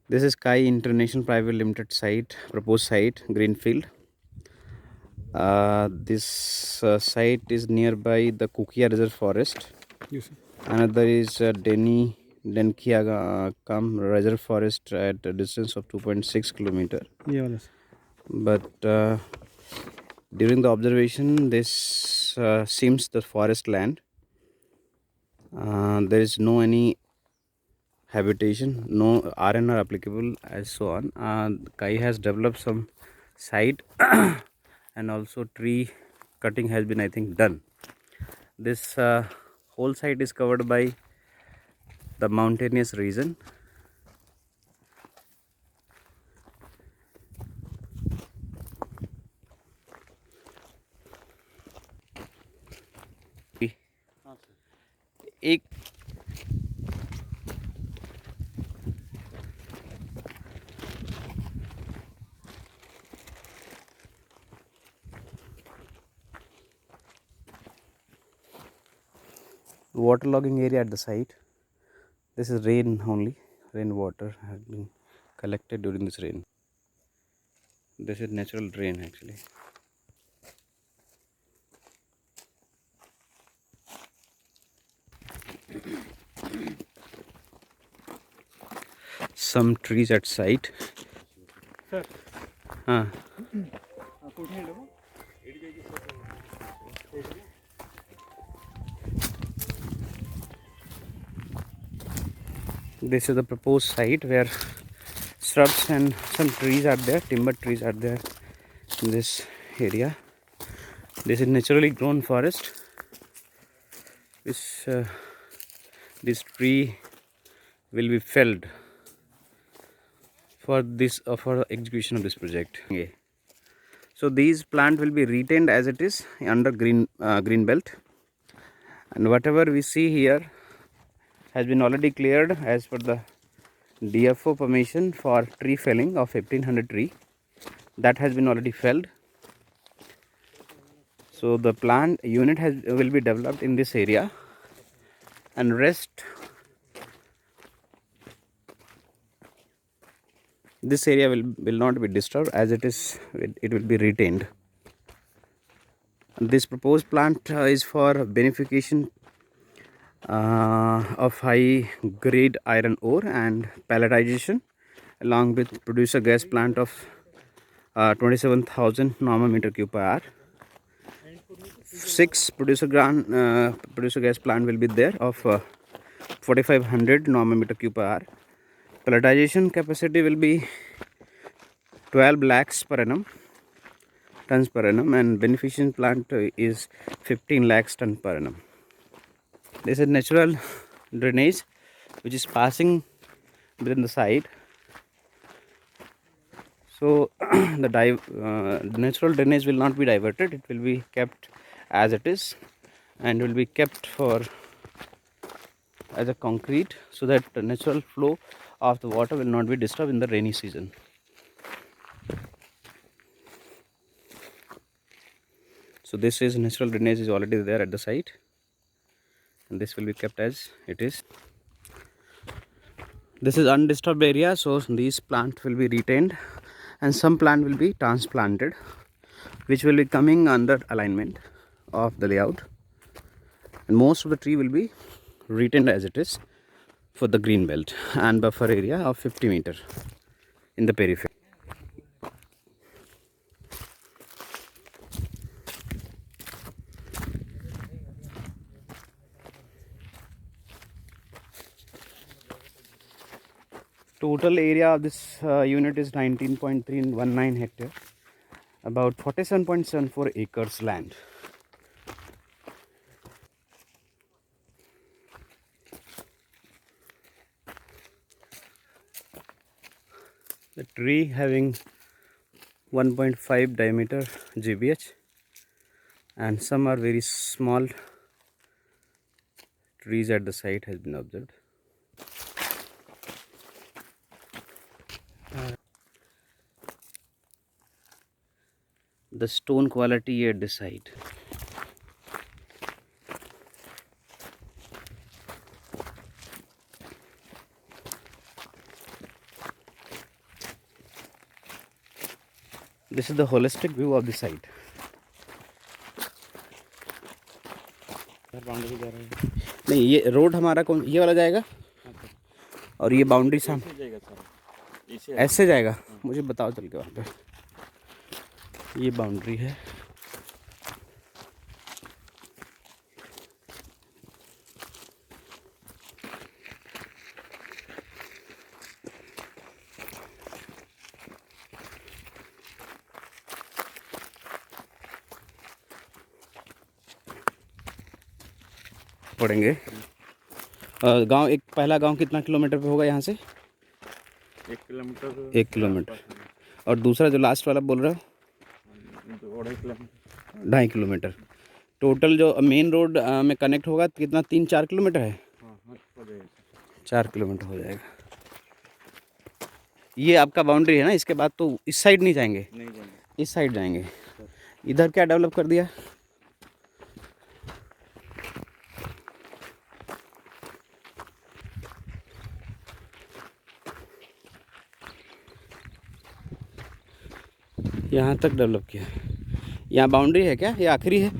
This is Kai International Private Limited site, proposed site, Greenfield. This site is nearby the Kukia Reserve Forest. Yes, sir. Another is Denkiagam Reserve Forest at a distance of 2.6 kilometer. ये वाला sir. But during the observation, this seems the forest land. There is no any habitation, no RNR applicable, as so on. Kai has developed some site and also tree cutting has been, I think, done. This whole site is covered by the mountainous region. एक waterlogging area at the site. This is rain only. Rain water has been collected during this rain. This is natural drain actually. Some trees at site. Sir. Huh. This is the proposed site where shrubs and some trees are there, timber trees are there in this area. This is naturally grown forest. This tree will be felled for this for the execution of this project. Okay. So these plant will be retained as it is under green belt, and whatever we see here has been already cleared as per the DFO permission for tree felling of 1500 tree. That has been already felled. So the plant unit will be developed in this area, and rest this area will not be disturbed, as it is it will be retained. This proposed plant is for beneficiation of high grade iron ore and pelletization, along with producer gas plant of 27,000 normal meter cube per hour. 6 producer gas plant will be there of 4500 normal meter cube per hour. Pelletization capacity will be 12 lakhs per annum tons per annum, and beneficiation plant is 15 lakhs ton per annum. This is natural drainage which is passing within the site. So the natural drainage will not be diverted, it will be kept as it is and will be kept for as a concrete, so that the natural flow of the water will not be disturbed in the rainy season. So this is natural drainage is already there at the site, and this will be kept as it is. This is undisturbed area, so these plant will be retained and some plant will be transplanted, which will be coming under alignment of the layout, and most of the tree will be retained as it is for the green belt and buffer area of 50 meter in the periphery. Total area of this unit is 19.319 hectare, about 47.74 acres land. The tree having 1.5 diameter GBH, and some are very small trees at the site has been observed. The stone quality at the site. This is the holistic view of the site. Boundary जा रहा है। नहीं, ये road हमारा कौन, ये वाला जाएगा और ये बाउंड्री साम ऐसे जाएगा सर, इसे ऐसे जाएगा। मुझे बताओ चल के वहाँ पे ये बाउंड्री है। पड़ेंगे गांव, एक पहला गांव कितना किलोमीटर पे होगा यहाँ से? 1 किलोमीटर। 1 किलोमीटर। और दूसरा जो लास्ट वाला बोल रहे हो? 2.5 किलोमीटर। 2.5 किलोमीटर। टोटल जो मेन रोड में कनेक्ट होगा कितना, 3-4 किलोमीटर है? हाँ हाँ, हो जाएगा। 4 किलोमीटर हो जाएगा। ये आपका बाउंड्री है ना, इसके बाद तो इस साइड नहीं जाएंगे? नहीं जाएंगे, इस साइड जाएंगे। इधर क्या डेवलप कर दिया? यहाँ तक डेवलप किया। यहाँ बाउंड्री है क्या, ये आखिरी है?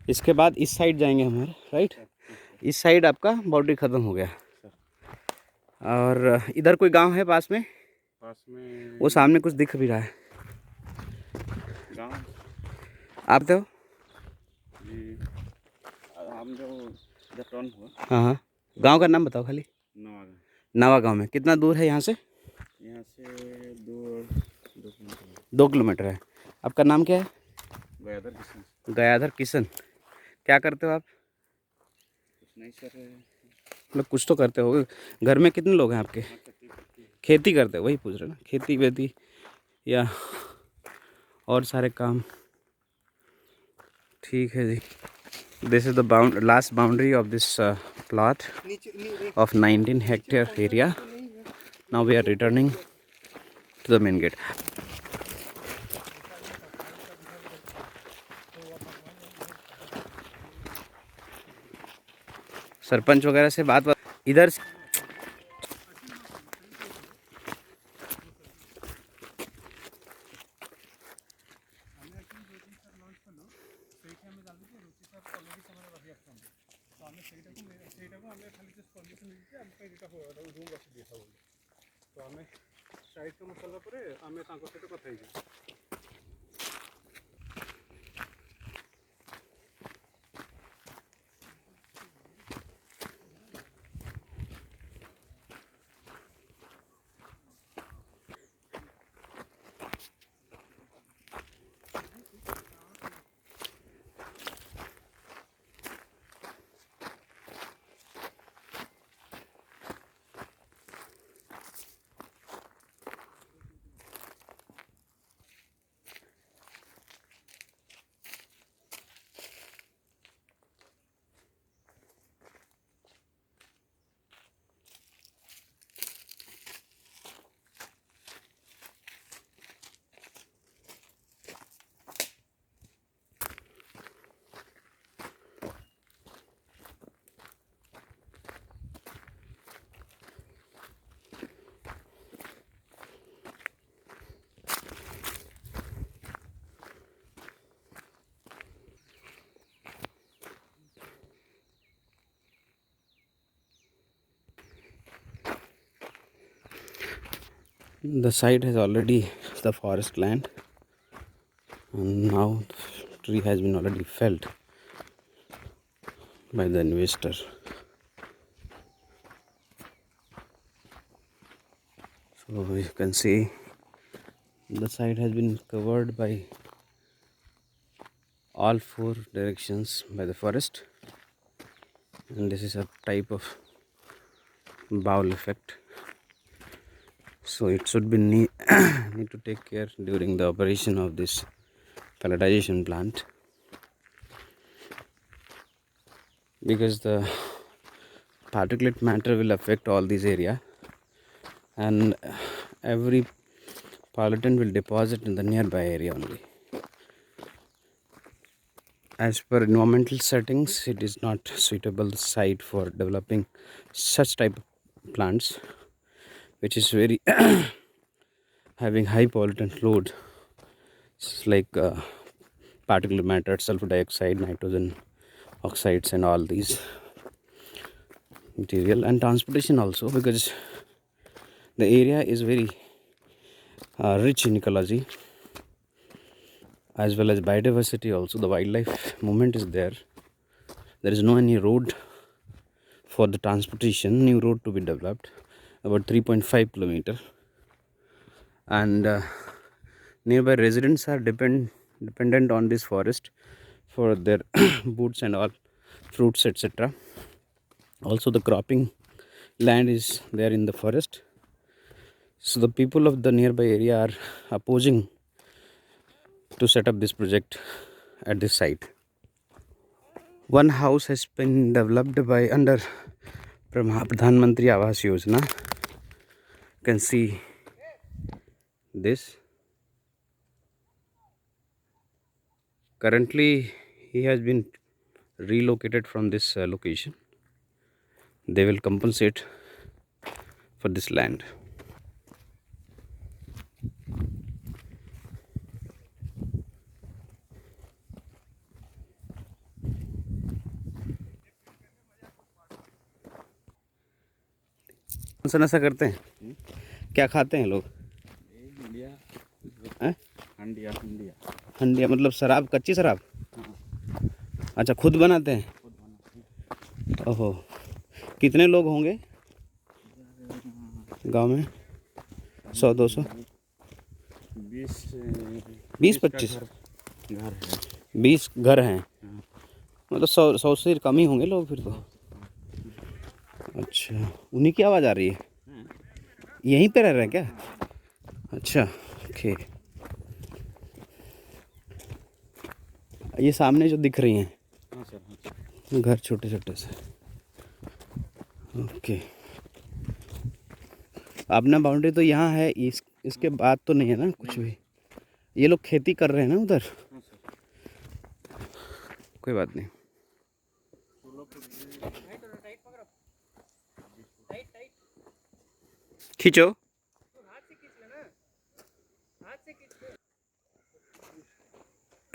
इसके बाद इस साइड जाएंगे हमारे, राइट? इस साइड आपका बाउंड्री ख़त्म हो गया। और इधर कोई गांव है पास में? पास में वो सामने कुछ दिख भी रहा है। गांव आप तो जी, हम जो जब टर्न हुआ। हाँ हाँ, गांव का नाम बताओ खाली। नवागा। नवा गांव में कितना दूर है यहाँ से? यहाँ से 2 किलोमीटर। 2 किलोमीटर है। आपका नाम क्या है? गयाधर किशन। गयाधर किशन। क्या करते हो आप? कुछ नहीं सर, मतलब कुछ तो करते हो। घर में कितने लोग हैं आपके? खेती करते हो, वही पूछ रहे ना, खेती वेती या और सारे काम? ठीक है जी। This is the last boundary of this plot of 19 hectare area. Now we are returning to the main gate. Sarpanch वगैरह से बात इधर से तो आम साइड काम सारापर आम सहित कथा। the site has already the forest land, and now the tree has been already felled by the investor. So you can see the site has been covered by all 4 directions by the forest, and this is a type of bowl effect. So it should be need to take care during the operation of this pelletization plant, because the particulate matter will affect all this area, and every pollutant will deposit in the nearby area only. As per environmental settings, it is not suitable site for developing such type of plants, which is very having high pollutant load It's like particulate matter, sulfur dioxide, nitrogen oxides, and all these material, and transportation also, because the area is very rich in ecology as well as biodiversity. Also the wildlife movement is there. There is no any road for the transportation, new road to be developed about 3.5 kilometer, and nearby residents are dependent on this forest for their boots and all fruits, etc. Also the cropping land is there in the forest, so the people of the nearby area are opposing to set up this project at this site. One house has been developed by under Pradhan Mantri Awas Yojana. You can see this. Currently he has been relocated from this location. They will compensate for this land. कौन सा नशा करते हैं, क्या खाते हैं लोग? हंडिया हंडिया हंडिया मतलब शराब, कच्ची शराब? अच्छा, खुद बनाते हैं? ओहो, कितने लोग होंगे गांव में? 100-200? 20-25 घर है। 20 घर हैं, मतलब 100 से कम ही होंगे लोग फिर तो। अच्छा, उन्हीं की आवाज़ आ रही है? यहीं पे रह रहे हैं क्या? अच्छा, ओके। ये सामने जो दिख रही हैं घर छोटे छोटे से, ओके। अपना बाउंड्री तो यहाँ है, इसके बाद तो नहीं है ना कुछ भी? ये लोग खेती कर रहे हैं ना उधर? कोई बात नहीं। खींचो।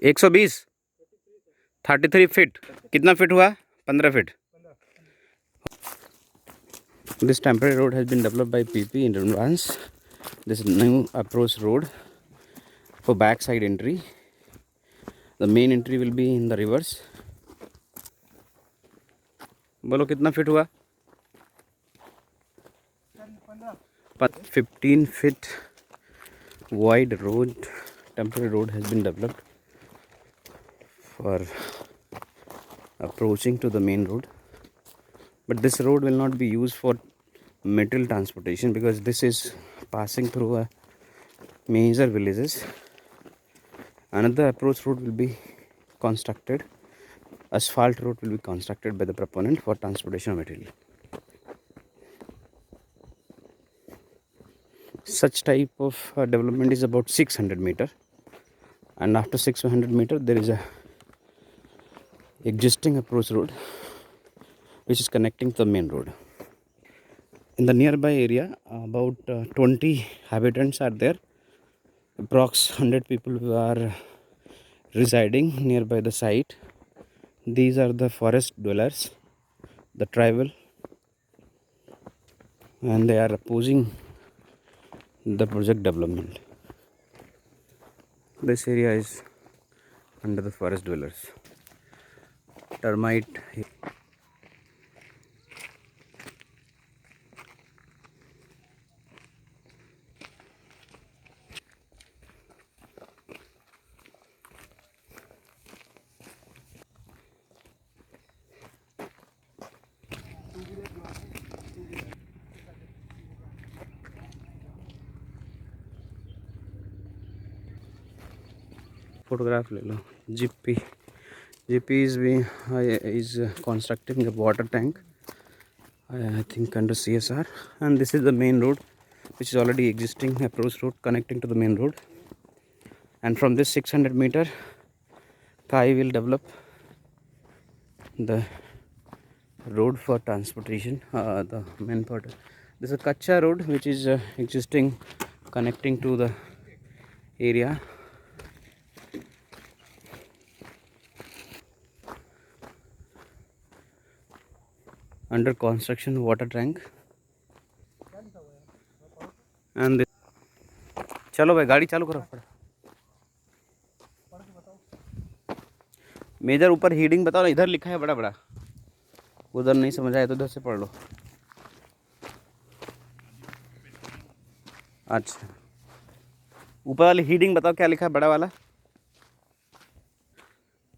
120 33 फीट। कितना फीट हुआ? 15 feet. This temporary road has been developed by PP in advance. This new approach road for backside entry. The main entry will be in the reverse. बोलो कितना फीट हुआ? 15 feet wide road, temporary road has been developed for approaching to the main road. But this road will not be used for material transportation because this is passing through a major villages. Another approach road will be constructed, asphalt road will be constructed by the proponent for transportation of material. Such type of development is about 600 meter, and after 600 meter there is a existing approach road which is connecting to the main road. In the nearby area about 20 inhabitants are there, approx 100 people who are residing nearby the site. These are the forest dwellers, the tribal, and they are opposing the project development. This area is under the forest dwellers. Termite. Photograph ले लो। GP is constructing a water tank, I think under CSR, and this is the main road which is already existing approach road connecting to the main road. And from this 600 meter Kai will develop the road for transportation, the main part. This is a Kacha road which is existing connecting to the area under construction water tank and चलो भाई गाड़ी चालू करो। Major ऊपर heading बताओ ना, इधर लिखा है बड़ा बड़ा, उधर नहीं समझ आया तो इधर से पढ़ लो। अच्छा ऊपर वाली हीडिंग बताओ क्या लिखा है बड़ा वाला।